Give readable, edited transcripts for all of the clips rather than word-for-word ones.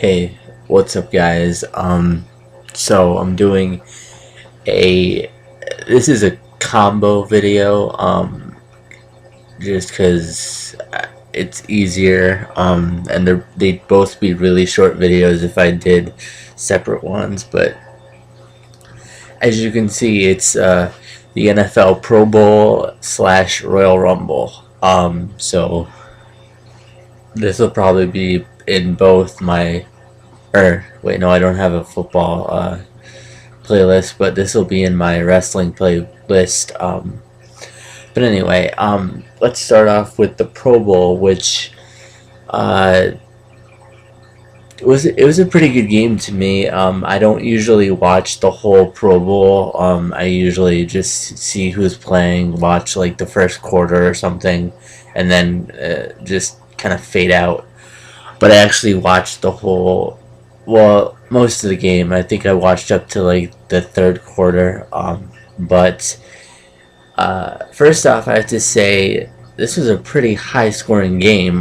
Hey, what's up, guys? So I'm doing a this is a combo video, just because it's easier, and they'd both be really short videos if I did separate ones. But as you can see, it's the NFL Pro Bowl / Royal Rumble. So this will probably be in both my, or wait, no, I don't have a football playlist, but this will be in my wrestling playlist. But anyway, let's start off with the Pro Bowl, which uh, it was a pretty good game to me. I don't usually watch the whole Pro Bowl. I usually just see who's playing, watch like the first quarter or something, and then just kind of fade out. But I actually watched the whole, well, most of the game. I think I watched up to like the third quarter. But first off, I have to say this was a pretty high scoring game.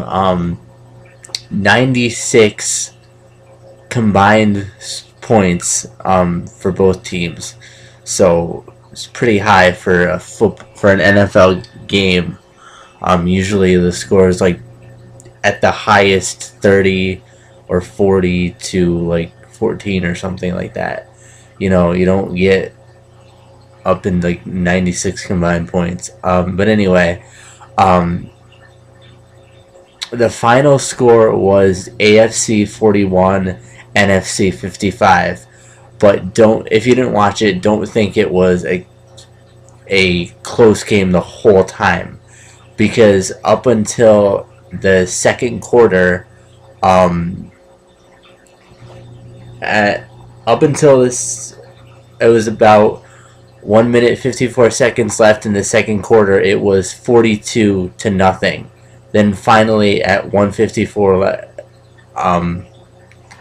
96 combined points for both teams. So it's pretty high for for an NFL game. Usually the score is like at the highest 30 or 40 to like 14 or something like that. You don't get up in like 96 combined points. But anyway, um, the final score was AFC 41, NFC 55. But don't, if you didn't watch it, don't think it was a close game the whole time, because up until the second quarter, um, up until this, it was about 1 minute 54 seconds left in the second quarter. It was 42-0. Then finally at 1:54,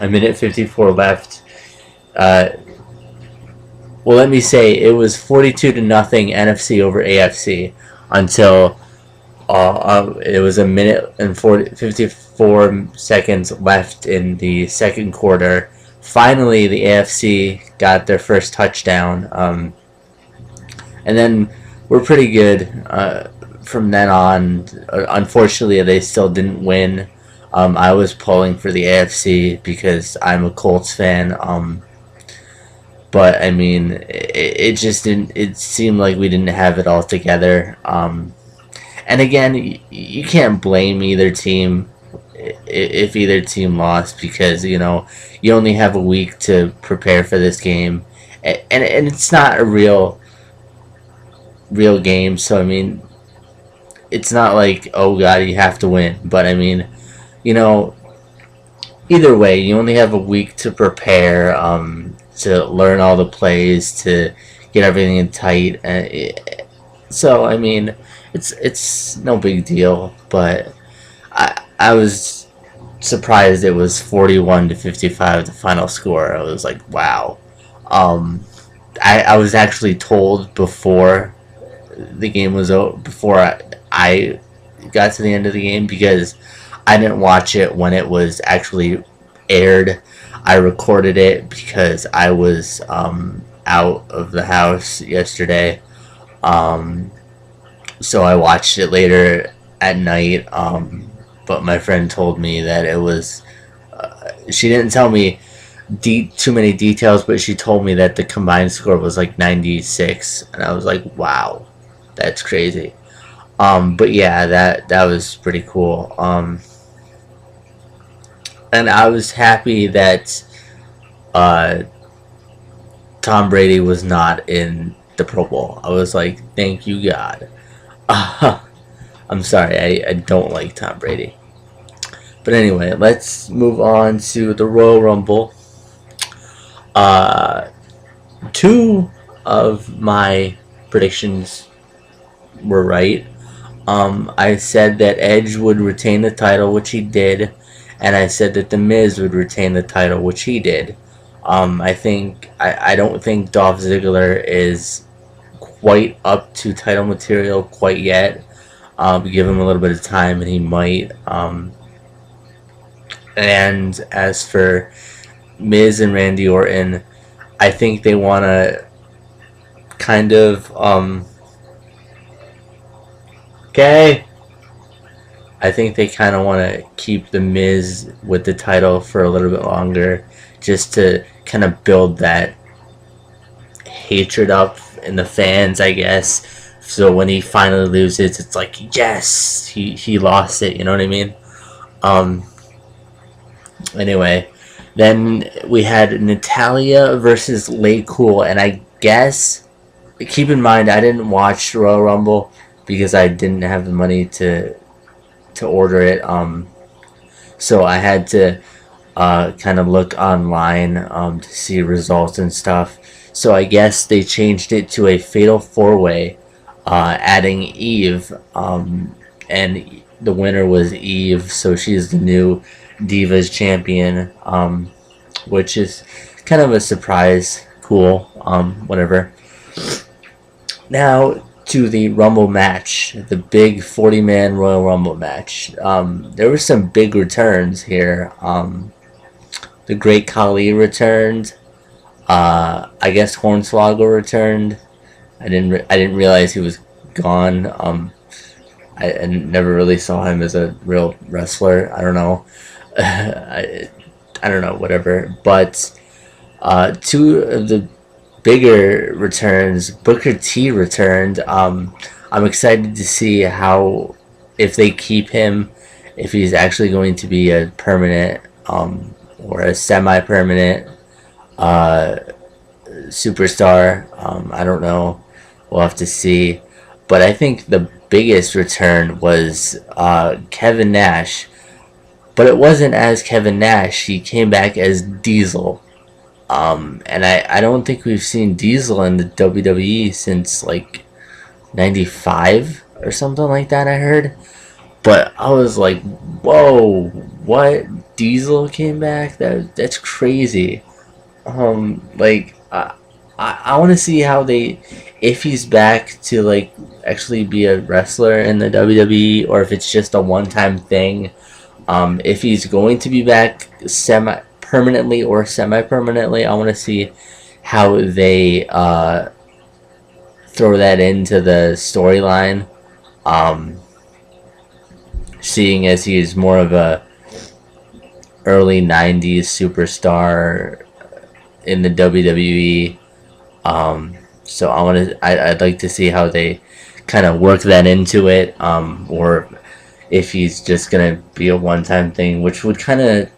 a minute 54 left. Well, let me say it was 42-0 NFC over AFC until it was 1 minute and 54 seconds left in the second quarter. Finally, the AFC got their first touchdown, and then we're pretty good from then on. Unfortunately, they still didn't win. I was pulling for the AFC because I'm a Colts fan. But I mean, it just didn't. It seemed like we didn't have it all together. And again, you can't blame either team if either team lost, because you only have a week to prepare for this game, and it's not a real game. So I mean, it's not like, oh god, you have to win. But I mean, you know, either way, you only have a week to prepare, to learn all the plays, to get everything in tight. So I mean, it's no big deal. But I was surprised it was 41-55 the final score. I was like, wow. I was actually told before the game was over, before I got to the end of the game, because I didn't watch it when it was actually aired. I recorded it because I was out of the house yesterday. So I watched it later at night. But my friend told me that it was. She didn't tell me too many details, but she told me that the combined score was like 96, and I was like, wow, that's crazy. But yeah, that was pretty cool. And I was happy that uh, Tom Brady was not in the Pro Bowl. I was like, thank you, God. I'm sorry, I don't like Tom Brady. But anyway, let's move on to the Royal Rumble. Uh, Two of my predictions were right. I said that Edge would retain the title, which he did, and I said that The Miz would retain the title, which he did. I don't think Dolph Ziggler is quite up to title material quite yet. Give him a little bit of time, and he might. And as for Miz and Randy Orton, I think they want to kind of okay. I think they kind of want to keep the Miz with the title for a little bit longer, just to kind of build that hatred up in the fans, I guess. So when he finally loses, it's like, yes, he lost it. You know what I mean? Um. Anyway, then we had Natalia versus Lay Cool, and I guess keep in mind I didn't watch Royal Rumble because I didn't have the money to order it. So I had to kind of look online to see results and stuff. So I guess they changed it to a fatal four way, adding Eve, and the winner was Eve. So she's the new Divas champion, which is kind of a surprise. Cool, whatever. Now to the Rumble match, the big 40-man Royal Rumble match. There were some big returns here. The Great Khali returned. I guess Hornswoggle returned. I didn't realize he was gone. I never really saw him as a real wrestler. I don't know. I don't know. Whatever. But two of the bigger returns, Booker T returned. I'm excited to see how, if they keep him, if he's actually going to be a permanent or a semi-permanent superstar. I don't know. We'll have to see. But I think the biggest return was Kevin Nash. But it wasn't as Kevin Nash. He came back as Diesel. And I don't think we've seen Diesel in the WWE since like 95 or something like that, I heard. But I was like, whoa, what? Diesel came back? That's crazy. Like, I want to see how they, if he's back to like actually be a wrestler in the WWE, or if it's just a one-time thing. If he's going to be back permanently or semi-permanently, I want to see how they throw that into the storyline. Seeing as he's more of a early 90s superstar in the WWE. So I'd like to see how they kind of work that into it, or if he's just gonna be a one-time thing, which would kind of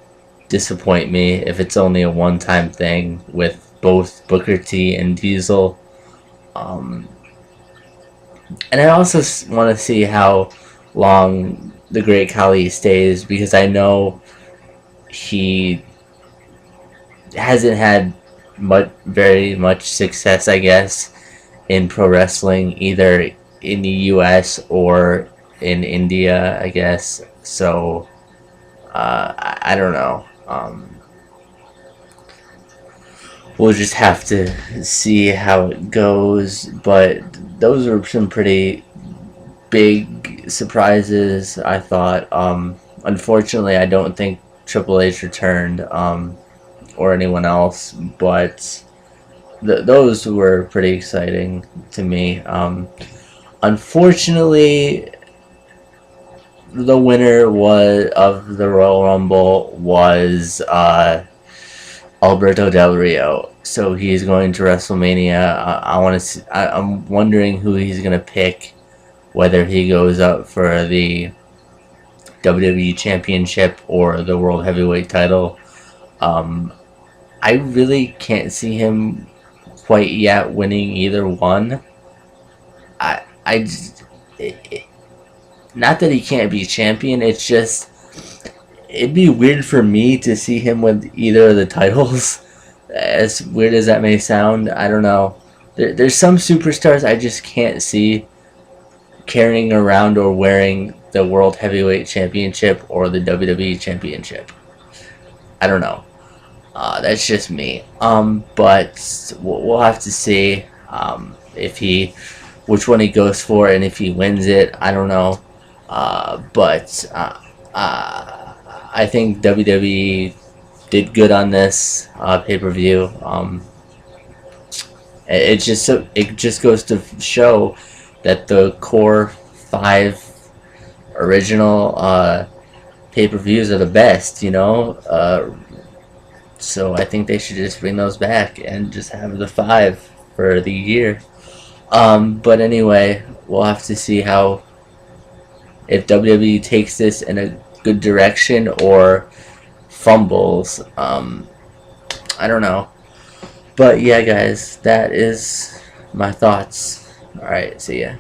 disappoint me if it's only a one-time thing with both Booker T and Diesel. And I also want to see how long the Great Khali stays, because I know he hasn't had very much success, I guess, in pro wrestling, either in the US or in India, I guess. So I don't know. We'll just have to see how it goes. But those are some pretty big surprises, I thought. Unfortunately, I don't think Triple H returned, or anyone else, but those were pretty exciting to me. Unfortunately, the winner of the Royal Rumble was Alberto Del Rio. So he's going to WrestleMania. I'm wondering who he's gonna pick, whether he goes up for the WWE Championship or the World Heavyweight title. I really can't see him quite yet winning either one. I just, not that he can't be champion, it's just, it'd be weird for me to see him with either of the titles. As weird as that may sound, I don't know. There's some superstars I just can't see carrying around or wearing the World Heavyweight Championship or the WWE Championship. I don't know. That's just me. But we'll have to see which one he goes for, and if he wins it, I don't know. But I think WWE did good on this pay-per-view. It just goes to show that the core 5 original pay-per-views are the best, you know. So I think they should just bring those back and just have the 5 for the year. But anyway, we'll have to see how, if WWE takes this in a good direction or fumbles. I don't know. But yeah, guys, that is my thoughts. Alright, see ya.